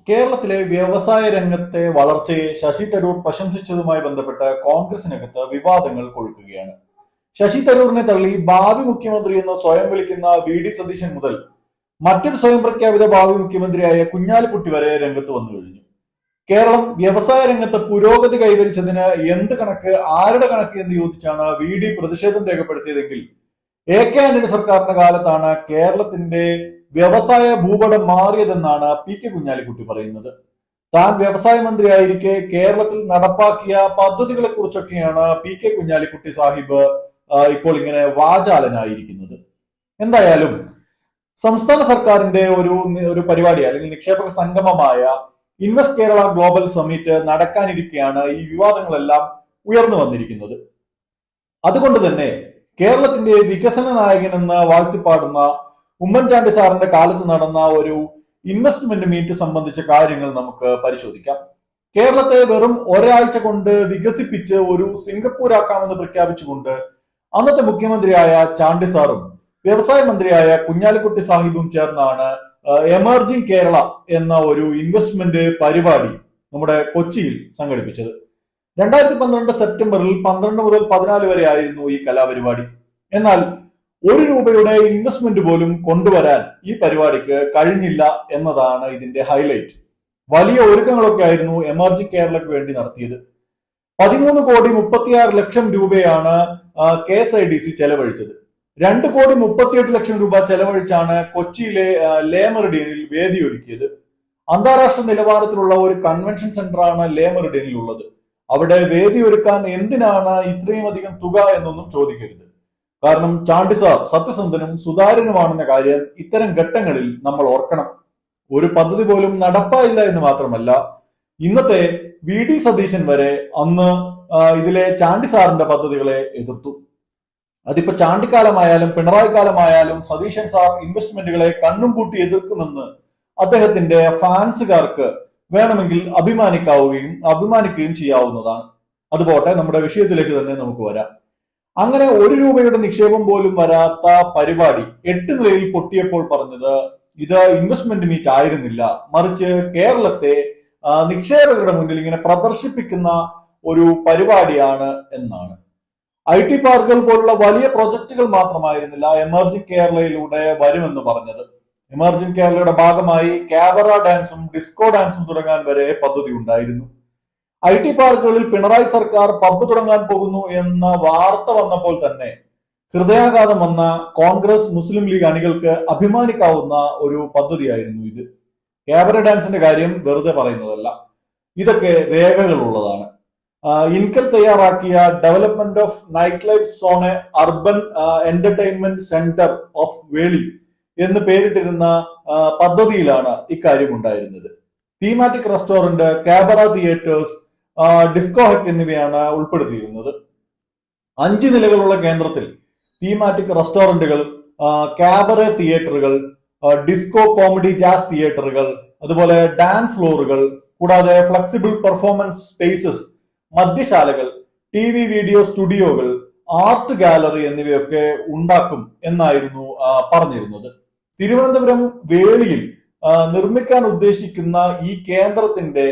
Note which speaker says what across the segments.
Speaker 1: കേരളത്തിലെ വ്യവസായ രംഗത്തെ വളർച്ചയെ ശശി തരൂർ പ്രശംസിച്ചതുമായി ബന്ധപ്പെട്ട് കോൺഗ്രസിനകത്ത് വിവാദങ്ങൾ കൊഴുക്കുകയാണ്. ശശി തരൂരിനെ തള്ളി ഭാവി മുഖ്യമന്ത്രി എന്ന് സ്വയം വിളിക്കുന്ന വി.ഡി. സതീശൻ മുതൽ മറ്റൊരു സ്വയം പ്രഖ്യാപിത ഭാവി മുഖ്യമന്ത്രിയായ കുഞ്ഞാലിക്കുട്ടി വരെ രംഗത്ത് വന്നു കഴിഞ്ഞു. കേരളം വ്യവസായ രംഗത്ത് പുരോഗതി കൈവരിച്ചതിന് എന്ത് കണക്ക്, ആരുടെ കണക്ക് എന്ന് ചോദിച്ചാണ് വി.ഡി. പ്രതിഷേധം രേഖപ്പെടുത്തിയതെങ്കിൽ എ.കെ. ആന്റണി സർക്കാരിന്റെ കാലത്താണ് കേരളത്തിന്റെ വ്യവസായ ഭൂപടം മാറിയതെന്നാണ് പി.കെ. കുഞ്ഞാലിക്കുട്ടി പറയുന്നത്. താൻ വ്യവസായ മന്ത്രിയായിരിക്കെ കേരളത്തിൽ നടപ്പാക്കിയ പദ്ധതികളെ കുറിച്ചൊക്കെയാണ് പി.കെ. കുഞ്ഞാലിക്കുട്ടി സാഹിബ് ഇപ്പോൾ ഇങ്ങനെ വാചാലനായിരിക്കുന്നത്. എന്തായാലും സംസ്ഥാന സർക്കാരിന്റെ ഒരു പരിപാടി അല്ലെങ്കിൽ നിക്ഷേപക സംഗമമായ ഇൻവെസ്റ്റ് കേരള ഗ്ലോബൽ സമ്മിറ്റ് നടക്കാനിരിക്കെയാണ് ഈ വിവാദങ്ങളെല്ലാം ഉയർന്നു വന്നിരിക്കുന്നത്. അതുകൊണ്ട് തന്നെ കേരളത്തിന്റെ വികസന നായകൻ എന്ന് വാഴ്ത്തിപ്പാടുന്ന ഉമ്മൻചാണ്ടി സാറിന്റെ കാലത്ത് നടന്ന ഒരു ഇൻവെസ്റ്റ്മെന്റ് മീറ്റ് സംബന്ധിച്ച കാര്യങ്ങൾ നമുക്ക് പരിശോധിക്കാം. കേരളത്തെ വെറും ഒരാഴ്ച കൊണ്ട് വികസിപ്പിച്ച് ഒരു സിംഗപ്പൂർ ആക്കാമെന്ന് പ്രഖ്യാപിച്ചുകൊണ്ട് അന്നത്തെ മുഖ്യമന്ത്രിയായ ചാണ്ടി സാറും വ്യവസായ മന്ത്രിയായ കുഞ്ഞാലിക്കുട്ടി സാഹിബും ചേർന്നാണ് എമർജിംഗ് കേരള എന്ന ഒരു ഇൻവെസ്റ്റ്മെന്റ് പരിപാടി നമ്മുടെ കൊച്ചിയിൽ സംഘടിപ്പിച്ചത്. 2012 സെപ്റ്റംബറിൽ 12 മുതൽ 14 വരെ ആയിരുന്നു ഈ കലാപരിപാടി. എന്നാൽ ₹1 ഇൻവെസ്റ്റ്മെന്റ് പോലും കൊണ്ടുവരാൻ ഈ പരിപാടിക്ക് കഴിഞ്ഞില്ല എന്നതാണ് ഇതിന്റെ ഹൈലൈറ്റ്. വലിയ ഒരുക്കങ്ങളൊക്കെ ആയിരുന്നു എമർജിംഗ് കേരളയ്ക്ക് വേണ്ടി നടത്തിയത്. 13,36,00,000 രൂപയാണ് KSIDC ചെലവഴിച്ചത്. 2,38,00,000 രൂപ ചെലവഴിച്ചാണ് കൊച്ചിയിലെ ലേ മെറിഡിയനിൽ വേദിയൊരുക്കിയത്. അന്താരാഷ്ട്ര നിലവാരത്തിലുള്ള ഒരു കൺവെൻഷൻ സെന്ററാണ് ലേ മെറിഡിയനിൽ ഉള്ളത്. അവിടെ വേദിയൊരുക്കാൻ എന്തിനാണ് ഇത്രയും അധികം തുക എന്നൊന്നും ചോദിക്കരുത്. കാരണം ചാണ്ടി സാർ സത്യസന്ധനും സുതാര്യനുമാണെന്ന കാര്യം ഇത്തരം ഘട്ടങ്ങളിൽ നമ്മൾ ഓർക്കണം. ഒരു പദ്ധതി പോലും നടപ്പായില്ല എന്ന് മാത്രമല്ല, ഇന്നത്തെ വി.ഡി. സതീശൻ വരെ അന്ന് ഇതിലെ ചാണ്ടി സാറിന്റെ പദ്ധതികളെ എതിർത്തു. അതിപ്പോ ചാണ്ടിക്കാലമായാലും പിണറായി കാലമായാലും സതീശൻ സാർ ഇൻവെസ്റ്റ്മെന്റുകളെ കണ്ണും പൂട്ടി എതിർക്കുമെന്ന് അദ്ദേഹത്തിന്റെ ഫാൻസുകാർക്ക് വേണമെങ്കിൽ അഭിമാനിക്കുകയും ചെയ്യാവുന്നതാണ്. അതുപോട്ടെ, നമ്മുടെ വിഷയത്തിലേക്ക് തന്നെ നമുക്ക് വരാം. അങ്ങനെ ₹1 നിക്ഷേപം പോലും വരാത്ത പരിപാടി 8 നിലയിൽ പൊട്ടിയപ്പോൾ പറഞ്ഞത് ഇത് ഇൻവെസ്റ്റ്മെന്റ് മീറ്റ് ആയിരുന്നില്ല, മറിച്ച് കേരളത്തെ നിക്ഷേപകരുടെ മുന്നിൽ ഇങ്ങനെ പ്രദർശിപ്പിക്കുന്ന ഒരു പരിപാടിയാണ് എന്നാണ്. IT പാർക്കുകൾ പോലുള്ള വലിയ പ്രൊജക്ടുകൾ മാത്രമായിരുന്നില്ല എമർജിംഗ് കേരളയിലൂടെ വരുമെന്ന് പറഞ്ഞത്. എമർജിംഗ് കേരളയുടെ ഭാഗമായി ക്യാബറ ഡാൻസും ഡിസ്കോ ഡാൻസും തുടങ്ങാൻ വരെ പദ്ധതി ഉണ്ടായിരുന്നു. IT പാർക്കുകളിൽ പിണറായി സർക്കാർ പബ് തുടങ്ങാൻ പോകുന്നു എന്ന വാർത്ത വന്നപ്പോൾ തന്നെ ഹൃദയാഘാതം വന്ന കോൺഗ്രസ് മുസ്ലിം ലീഗ് അണികൾക്ക് അഭിമാനിക്കാവുന്ന ഒരു പദ്ധതിയായിരുന്നു ഇത്. ക്യാബറ ഡാൻസിന്റെ കാര്യം വെറുതെ പറയുന്നതല്ല, ഇതൊക്കെ രേഖകളുള്ളതാണ്. ഇൻകൽ തയ്യാറാക്കിയ development of night life zone urban entertainment centre of Veli എന്ന് പേരിട്ടിരുന്ന പദ്ധതിയിലാണ് ഇക്കാര്യം ഉണ്ടായിരുന്നത്. Thematic restaurant, cabaret theatres, disco ഹെക്ക് എന്നിവയാണ് ഉൾപ്പെടുത്തിയിരുന്നത്. 5 നിലകളുള്ള കേന്ദ്രത്തിൽ തീമാറ്റിക് റെസ്റ്റോറന്റുകൾ, ക്യാബറ തിയേറ്ററുകൾ, ഡിസ്കോ കോമഡി ജാസ് തിയേറ്ററുകൾ, അതുപോലെ ഡാൻസ് ഫ്ലോറുകൾ, കൂടാതെ ഫ്ലെക്സിബിൾ പെർഫോമൻസ് സ്പേസസ്, മദ്യശാലകൾ, TV വീഡിയോ സ്റ്റുഡിയോകൾ, ആർട്ട് ഗാലറി എന്നിവയൊക്കെ ഉണ്ടാക്കും എന്നായിരുന്നു പറഞ്ഞിരുന്നത്. തിരുവനന്തപുരം വേളിയിൽ നിർമ്മിക്കാൻ ഉദ്ദേശിക്കുന്ന ഈ കേന്ദ്രത്തിന്റെ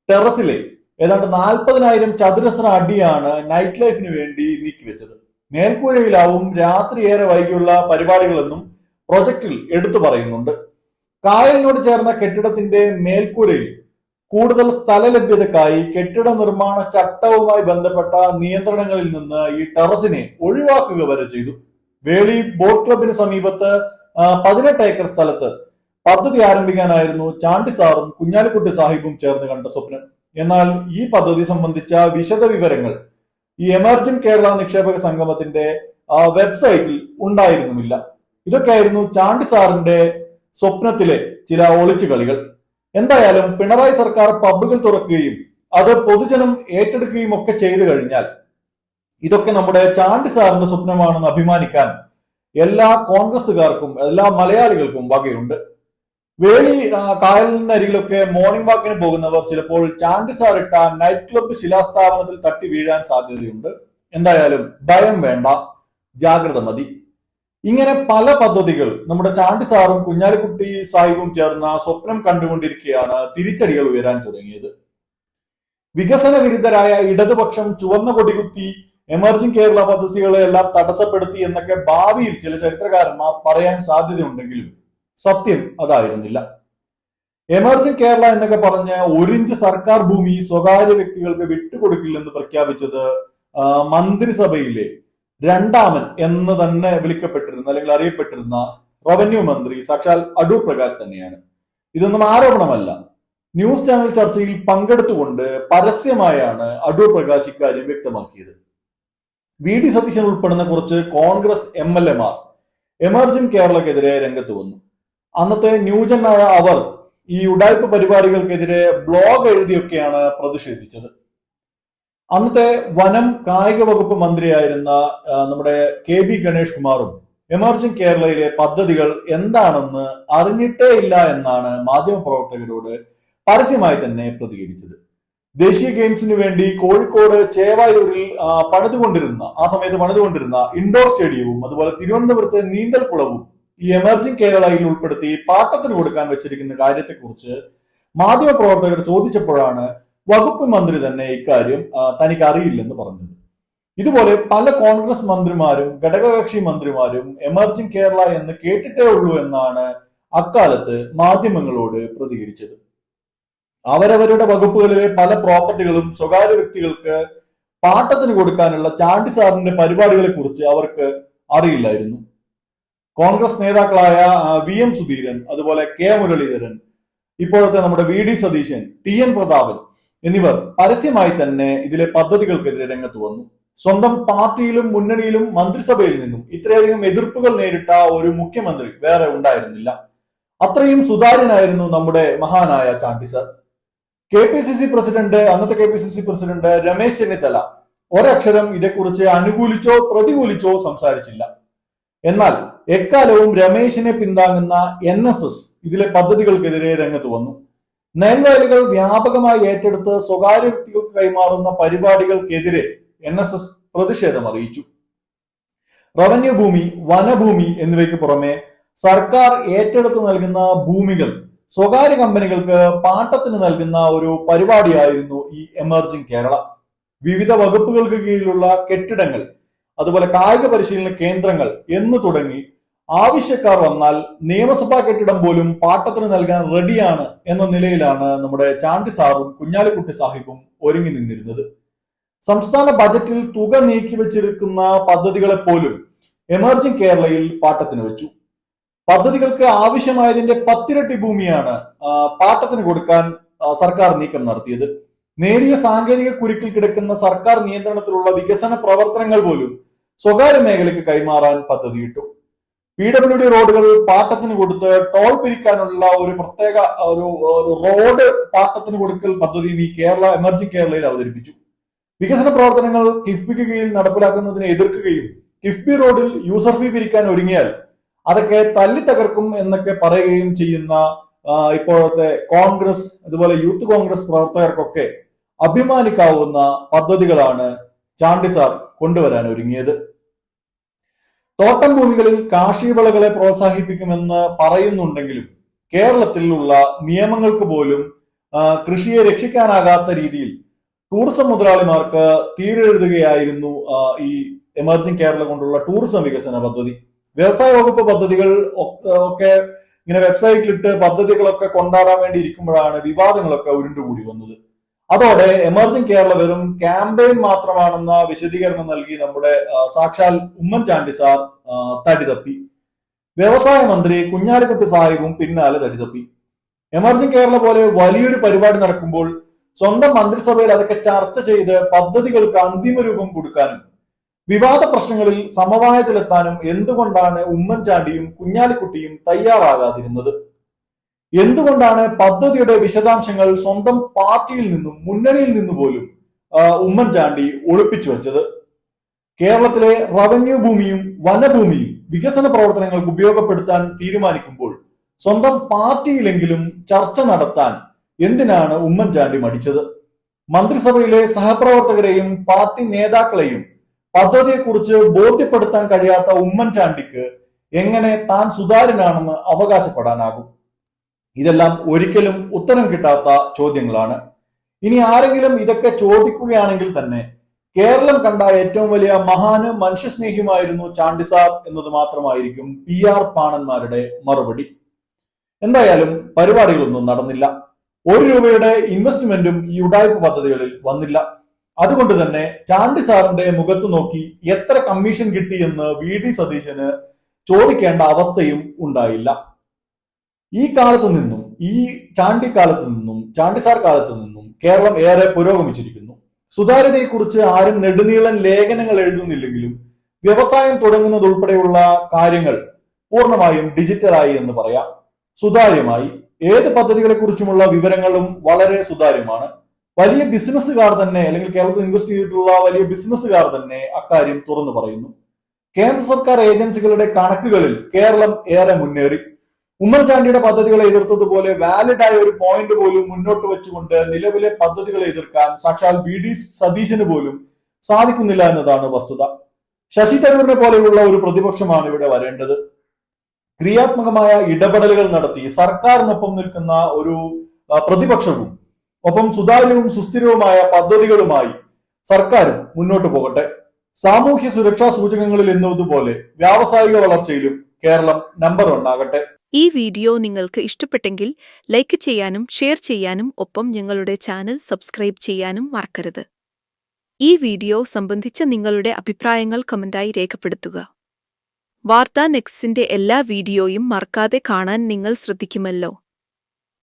Speaker 1: ടെറസിലെ ഏതാണ്ട് 40,000 ചതുരശ്ര അടിയാണ് നൈറ്റ് ലൈഫിന് വേണ്ടി നീക്കിവെച്ചത്. മേൽക്കൂരയിലാവും രാത്രി ഏറെ വൈകിയുള്ള പരിപാടികളെന്നും പ്രൊജക്ടിൽ എടുത്തു പറയുന്നുണ്ട്. കായലിനോട് ചേർന്ന കെട്ടിടത്തിന്റെ മേൽക്കൂരയിൽ കൂടുതൽ സ്ഥല ലഭ്യതക്കായി കെട്ടിട നിർമ്മാണ ചട്ടവുമായി ബന്ധപ്പെട്ട നിയന്ത്രണങ്ങളിൽ നിന്ന് ഈ ടെറസിനെ ഒഴിവാക്കുക വരെ ചെയ്തു. വേളി ബോട്ട് ക്ലബിന് സമീപത്ത് 18 ഏക്കർ സ്ഥലത്ത് പദ്ധതി ആരംഭിക്കാനായിരുന്നു ചാണ്ടി സാറും കുഞ്ഞാലിക്കുട്ടി സാഹിബും ചേർന്ന് കണ്ട സ്വപ്നം. എന്നാൽ ഈ പദ്ധതി സംബന്ധിച്ച വിശദ വിവരങ്ങൾ ഈ എമർജിംഗ് കേരള നിക്ഷേപക സംഗമത്തിന്റെ വെബ്സൈറ്റിൽ ഉണ്ടായിരുന്നുമില്ല. ഇതൊക്കെയായിരുന്നു ചാണ്ടി സാറിന്റെ സ്വപ്നത്തിലെ ചില ഒളിച്ചു കളികൾ. എന്തായാലും പിണറായി സർക്കാർ പബ്ബുകൾ തുറക്കുകയും അത് പൊതുജനം ഏറ്റെടുക്കുകയും ഒക്കെ ചെയ്തു കഴിഞ്ഞാൽ ഇതൊക്കെ നമ്മുടെ ചാണ്ടി സാറിന്റെ സ്വപ്നമാണെന്ന് അഭിമാനിക്കാൻ എല്ലാ കോൺഗ്രസുകാർക്കും എല്ലാ മലയാളികൾക്കും വകയുണ്ട്. വേളി കായലിനരികിലൊക്കെ മോർണിംഗ് വാക്കിന് പോകുന്നവർ ചിലപ്പോൾ ചാണ്ടി സാർ ഇട്ട നൈറ്റ് ക്ലബ്ബ് ശിലാസ്ഥാപനത്തിൽ തട്ടി വീഴാൻ സാധ്യതയുണ്ട്. എന്തായാലും ഭയം വേണ്ട, ജാഗ്രത മതി. ഇങ്ങനെ പല പദ്ധതികൾ നമ്മുടെ ചാണ്ടി സാറും കുഞ്ഞാലിക്കുട്ടി സാഹിബും ചേർന്ന സ്വപ്നം കണ്ടുകൊണ്ടിരിക്കെയാണ് തിരിച്ചടികൾ ഉയരാൻ തുടങ്ങിയത്. വികസന വിരുദ്ധരായ ഇടതുപക്ഷം ചുവന്ന കൊടികുത്തി എമർജിംഗ് കേരള പദ്ധതികളെ എല്ലാം തടസ്സപ്പെടുത്തി എന്നൊക്കെ ഭാവിയിൽ ചില ചരിത്രകാരന്മാർ പറയാൻ സാധ്യതയുണ്ടെങ്കിലും സത്യം അതായിരുന്നില്ല. എമർജിംഗ് കേരള എന്നൊക്കെ പറഞ്ഞ് 1 ഇഞ്ച് സർക്കാർ ഭൂമി സ്വകാര്യ വ്യക്തികൾക്ക് വിട്ടുകൊടുക്കില്ലെന്ന് പ്രഖ്യാപിച്ചത് മന്ത്രിസഭയിലെ രണ്ടാമൻ എന്ന് തന്നെ വിളിക്കപ്പെട്ടിരുന്ന അല്ലെങ്കിൽ അറിയപ്പെട്ടിരുന്ന റവന്യൂ മന്ത്രി സാക്ഷാൽ അടൂർ പ്രകാശ് തന്നെയാണ്. ഇതൊന്നും ആരോപണമല്ല. ന്യൂസ് ചാനൽ ചർച്ചയിൽ പങ്കെടുത്തുകൊണ്ട് പരസ്യമായാണ് അടൂർ പ്രകാശ് ഇക്കാര്യം വ്യക്തമാക്കിയത്. വി ഡി സതീശൻ ഉൾപ്പെടുന്ന കുറച്ച് കോൺഗ്രസ് MLA മാർ എമർജിംഗ് കേരളക്കെതിരെ രംഗത്ത് വന്നു. അന്നത്തെ ന്യൂജനായ അവർ ഈ ഉഡായ്പ പരിപാടികൾക്കെതിരെ ബ്ലോഗ് എഴുതിയൊക്കെയാണ് പ്രതിഷേധിച്ചത്. അന്നത്തെ വനം കായിക വകുപ്പ് മന്ത്രിയായിരുന്ന നമ്മുടെ KB ഗണേഷ് കുമാറും എമർജിംഗ് കേരളയിലെ പദ്ധതികൾ എന്താണെന്ന് അറിഞ്ഞിട്ടേ ഇല്ല എന്നാണ് മാധ്യമപ്രവർത്തകരോട് പരസ്യമായി തന്നെ പ്രതികരിച്ചത്. ദേശീയ ഗെയിംസിന് വേണ്ടി കോഴിക്കോട് ചേവായൂരിൽ ആ സമയത്ത് പണിതുകൊണ്ടിരുന്ന ഇൻഡോർ സ്റ്റേഡിയവും അതുപോലെ തിരുവനന്തപുരത്തെ നീന്തൽക്കുളവും ഈ എമർജിംഗ് കേരളയിൽ ഉൾപ്പെടുത്തി പാട്ടത്തിന് കൊടുക്കാൻ വെച്ചിരിക്കുന്ന കാര്യത്തെക്കുറിച്ച് മാധ്യമപ്രവർത്തകർ ചോദിച്ചപ്പോഴാണ് വകുപ്പ് മന്ത്രി തന്നെ ഇക്കാര്യം തനിക്ക് അറിയില്ലെന്ന് പറഞ്ഞത്. ഇതുപോലെ പല കോൺഗ്രസ് മന്ത്രിമാരും ഘടകകക്ഷി മന്ത്രിമാരും എമർജിംഗ് കേരള എന്ന് കേട്ടിട്ടേ ഉള്ളൂ എന്നാണ് അക്കാലത്ത് മാധ്യമങ്ങളോട് പ്രതികരിച്ചത്. അവരവരുടെ വകുപ്പുകളിലെ പല പ്രോപ്പർട്ടികളും സ്വകാര്യ വ്യക്തികൾക്ക് പാട്ടത്തിന് കൊടുക്കാനുള്ള ചാണ്ടി സാറിന്റെ പരിപാടികളെ കുറിച്ച് അവർക്ക് അറിയില്ലായിരുന്നു. കോൺഗ്രസ് നേതാക്കളായ VM സുധീരൻ, അതുപോലെ K മുരളീധരൻ, ഇപ്പോഴത്തെ നമ്മുടെ VD സതീശൻ, TN പ്രതാപൻ എന്നിവർ പരസ്യമായി തന്നെ ഇതിലെ പദ്ധതികൾക്കെതിരെ രംഗത്ത് വന്നു. സ്വന്തം പാർട്ടിയിലും മുന്നണിയിലും മന്ത്രിസഭയിൽ നിന്നും ഇത്രയധികം എതിർപ്പുകൾ നേരിട്ട ഒരു മുഖ്യമന്ത്രി വേറെ ഉണ്ടായിരുന്നില്ല. അത്രയും സുതാര്യനായിരുന്നു നമ്മുടെ മഹാനായ ചാണ്ടി സാർ. അന്നത്തെ KPCC പ്രസിഡന്റ് രമേശ് ചെന്നിത്തല ഒരക്ഷരം ഇതേക്കുറിച്ച് അനുകൂലിച്ചോ പ്രതികൂലിച്ചോ സംസാരിച്ചില്ല. എന്നാൽ എക്കാലവും രമേശിനെ പിന്താങ്ങുന്ന NSS ഇതിലെ പദ്ധതികൾക്കെതിരെ രംഗത്ത് വന്നു. നെൽവയലുകൾ വ്യാപകമായി ഏറ്റെടുത്ത് സ്വകാര്യ വ്യക്തികൾക്ക് കൈമാറുന്ന പരിപാടികൾക്കെതിരെ NSS പ്രതിഷേധം അറിയിച്ചു. റവന്യൂ ഭൂമി, വനഭൂമി എന്നിവയ്ക്ക് പുറമെ സർക്കാർ ഏറ്റെടുത്ത് നൽകുന്ന ഭൂമികൾ സ്വകാര്യ കമ്പനികൾക്ക് പാട്ടത്തിന് നൽകുന്ന ഒരു പരിപാടിയായിരുന്നു ഈ എമർജിംഗ് കേരള. വിവിധ വകുപ്പുകൾക്ക് കീഴിലുള്ള കെട്ടിടങ്ങൾ, അതുപോലെ കായിക പരിശീലന കേന്ദ്രങ്ങൾ എന്ന് തുടങ്ങി ആവശ്യക്കാർ വന്നാൽ നിയമസഭാ കെട്ടിടം പോലും പാട്ടത്തിന് നൽകാൻ റെഡിയാണ് എന്ന നിലയിലാണ് നമ്മുടെ ചാണ്ടി സാറും കുഞ്ഞാലിക്കുട്ടി സാഹിബും ഒരുങ്ങി നിന്നിരുന്നത്. സംസ്ഥാന ബജറ്റിൽ തുക നീക്കി വെച്ചിരിക്കുന്ന പദ്ധതികളെ പോലും എമർജിംഗ് കേരളയിൽ പാട്ടത്തിന് വെച്ചു. പദ്ധതികൾക്ക് ആവശ്യമായതിന്റെ 10 ഇരട്ടി ഭൂമിയാണ് പാട്ടത്തിന് കൊടുക്കാൻ സർക്കാർ നീക്കം നടത്തിയത്. നേരിയ സാങ്കേതിക കുരുക്കിൽ കിടക്കുന്ന സർക്കാർ നിയന്ത്രണത്തിലുള്ള വികസന പ്രവർത്തനങ്ങൾ പോലും സ്വകാര്യ മേഖലയ്ക്ക് കൈമാറാൻ പദ്ധതിയിട്ടു. PWD റോഡുകൾ പാട്ടത്തിന് കൊടുത്ത് ടോൾ പിരിക്കാനുള്ള ഒരു പ്രത്യേക ഒരു റോഡ് പാട്ടത്തിന് കൊടുക്കൽ പദ്ധതിയും ഈ എമർജിംഗ് കേരളയിൽ അവതരിപ്പിച്ചു. വികസന പ്രവർത്തനങ്ങൾ കിഫ്ബിക്ക് കീഴിൽ നടപ്പിലാക്കുന്നതിനെ എതിർക്കുകയും കിഫ്ബി റോഡിൽ യൂസർ ഫീ പിരിക്കാൻ ഒരുങ്ങിയാൽ അതൊക്കെ തല്ലി തകർക്കും എന്നൊക്കെ പറയുകയും ചെയ്യുന്ന ഇപ്പോഴത്തെ കോൺഗ്രസ് അതുപോലെ യൂത്ത് കോൺഗ്രസ് പ്രവർത്തകർക്കൊക്കെ അഭിമാനിക്കാവുന്ന പദ്ധതികളാണ് ചാണ്ടി സാർ കൊണ്ടുവരാൻ ഒരുങ്ങിയത്. തോട്ടം ഭൂമികളിൽ കാർഷിക വിളകളെ പ്രോത്സാഹിപ്പിക്കുമെന്ന് പറയുന്നുണ്ടെങ്കിലും കേരളത്തിലുള്ള നിയമങ്ങൾക്ക് പോലും കൃഷിയെ രക്ഷിക്കാനാകാത്ത രീതിയിൽ ടൂറിസം മുതലാളിമാർക്ക് തീരെഴുതുകയായിരുന്നു ഈ എമർജിംഗ് കേരള കൊണ്ടുള്ള ടൂറിസം വികസന പദ്ധതി. വ്യവസായ വകുപ്പ് പദ്ധതികൾ ഒക്കെ ഇങ്ങനെ വെബ്സൈറ്റിലിട്ട് പദ്ധതികളൊക്കെ കൊണ്ടാടാൻ വേണ്ടി ഇരിക്കുമ്പോഴാണ് വിവാദങ്ങളൊക്കെ ഉരുണ്ടുകൂടി വന്നത്. അതോടെ എമർജിംഗ് കേരള വെറും ക്യാമ്പയിൻ മാത്രമാണെന്ന വിശദീകരണം നൽകി നമ്മുടെ സാക്ഷാൽ ഉമ്മൻചാണ്ടി സാർ തടിതപ്പി. വ്യവസായ മന്ത്രി കുഞ്ഞാലിക്കുട്ടി സാഹിബും പിന്നാലെ തടിതപ്പി. എമർജിംഗ് കേരള പോലെ വലിയൊരു പരിപാടി നടക്കുമ്പോൾ സ്വന്തം മന്ത്രിസഭയിൽ അതൊക്കെ ചർച്ച ചെയ്ത് പദ്ധതികൾക്ക് അന്തിമ രൂപം കൊടുക്കാനും വിവാദ പ്രശ്നങ്ങളിൽ സമവായത്തിലെത്താനും എന്തുകൊണ്ടാണ് ഉമ്മൻചാണ്ടിയും കുഞ്ഞാലിക്കുട്ടിയും തയ്യാറാകാതിരുന്നത്? എന്തുകൊണ്ടാണ് പദ്ധതിയുടെ വിശദാംശങ്ങൾ സ്വന്തം പാർട്ടിയിൽ നിന്നും മുന്നണിയിൽ നിന്നു പോലും ഉമ്മൻചാണ്ടി ഒളിപ്പിച്ചു വെച്ചത്? കേരളത്തിലെ റവന്യൂ ഭൂമിയും വനഭൂമിയും വികസന പ്രവർത്തനങ്ങൾക്ക് ഉപയോഗപ്പെടുത്താൻ തീരുമാനിക്കുമ്പോൾ സ്വന്തം പാർട്ടിയിലെങ്കിലും ചർച്ച നടത്താൻ എന്തിനാണ് ഉമ്മൻചാണ്ടി മടിച്ചത്? മന്ത്രിസഭയിലെ സഹപ്രവർത്തകരെയും പാർട്ടി നേതാക്കളെയും പദ്ധതിയെക്കുറിച്ച് ബോധ്യപ്പെടുത്താൻ കഴിയാത്ത ഉമ്മൻചാണ്ടിക്ക് എങ്ങനെ താൻ സുതാര്യനാണെന്ന് അവകാശപ്പെടാനാകും? ഇതെല്ലാം ഒരിക്കലും ഉത്തരം കിട്ടാത്ത ചോദ്യങ്ങളാണ്. ഇനി ആരെങ്കിലും ഇതൊക്കെ ചോദിക്കുകയാണെങ്കിൽ തന്നെ കേരളം കണ്ട ഏറ്റവും വലിയ മഹാന് മനുഷ്യസ്നേഹിയുമായിരുന്നു ചാണ്ടി സാർ എന്നത് മാത്രമായിരിക്കും PR പാണന്മാരുടെ മറുപടി. എന്തായാലും പരിപാടികളൊന്നും നടന്നില്ല. 1 രൂപയുടെ ഇൻവെസ്റ്റ്മെന്റും ഈ ഉഡായിപ്പ് പദ്ധതികളിൽ വന്നില്ല. അതുകൊണ്ട് തന്നെ ചാണ്ടി സാറിന്റെ മുഖത്ത് നോക്കി എത്ര കമ്മീഷൻ കിട്ടി എന്ന് VD സതീശന് ചോദിക്കേണ്ട അവസ്ഥയും ഉണ്ടായില്ല. ഈ കാലത്ത് നിന്നും, ഈ ചാണ്ടി സാർ കാലത്ത് നിന്നും കേരളം ഏറെ പുരോഗമിച്ചിരിക്കുന്നു. സുതാര്യതയെക്കുറിച്ച് ആരും നെടുനീളൻ ലേഖനങ്ങൾ എഴുതുന്നില്ലെങ്കിലും വ്യവസായം തുടങ്ങുന്നതുൾപ്പെടെയുള്ള കാര്യങ്ങൾ പൂർണ്ണമായും ഡിജിറ്റലായി എന്ന് പറയാം. സുതാര്യമായി ഏത് പദ്ധതികളെ കുറിച്ചുമുള്ള വിവരങ്ങളും വളരെ സുതാര്യമാണ്. വലിയ ബിസിനസ്സുകാർ തന്നെ, അല്ലെങ്കിൽ കേരളത്തിൽ ഇൻവെസ്റ്റ് ചെയ്തിട്ടുള്ള വലിയ ബിസിനസ്സുകാർ തന്നെ അക്കാര്യം തുറന്നു പറയുന്നു. കേന്ദ്ര സർക്കാർ ഏജൻസികളുടെ കണക്കുകളിൽ കേരളം ഏറെ മുന്നേറി. ഉമ്മൻചാണ്ടിയുടെ പദ്ധതികളെ എതിർത്തതുപോലെ വാലിഡായ ഒരു പോയിന്റ് പോലും മുന്നോട്ട് വെച്ചുകൊണ്ട് നിലവിലെ പദ്ധതികളെ എതിർക്കാൻ സാക്ഷാൽ VD സതീശന് പോലും സാധിക്കുന്നില്ല എന്നതാണ് വസ്തുത. ശശി തരൂരിനെ പോലെയുള്ള ഒരു പ്രതിപക്ഷമാണ് ഇവിടെ വരേണ്ടത്. ക്രിയാത്മകമായ ഇടപെടലുകൾ നടത്തി സർക്കാരിനൊപ്പം നിൽക്കുന്ന ഒരു പ്രതിപക്ഷവും ഒപ്പം സുതാര്യവും സുസ്ഥിരവുമായ പദ്ധതികളുമായി സർക്കാരും മുന്നോട്ട് പോകട്ടെ. സാമൂഹ്യ സുരക്ഷാ സൂചകങ്ങളിൽ എന്നതുപോലെ വ്യാവസായിക വളർച്ചയിലും കേരളം നമ്പർ 1 ആകട്ടെ.
Speaker 2: ഈ വീഡിയോ നിങ്ങൾക്ക് ഇഷ്ടപ്പെട്ടെങ്കിൽ ലൈക്ക് ചെയ്യാനും ഷെയർ ചെയ്യാനും ഒപ്പം ഞങ്ങളുടെ ചാനൽ സബ്സ്ക്രൈബ് ചെയ്യാനും മറക്കരുത്. ഈ വീഡിയോ സംബന്ധിച്ച നിങ്ങളുടെ അഭിപ്രായങ്ങൾ കമന്റായി രേഖപ്പെടുത്തുക. വാർത്താ നെക്സ്റ്റിന്റെ എല്ലാ വീഡിയോയും മറക്കാതെ കാണാൻ നിങ്ങൾ ശ്രദ്ധിക്കുമല്ലോ.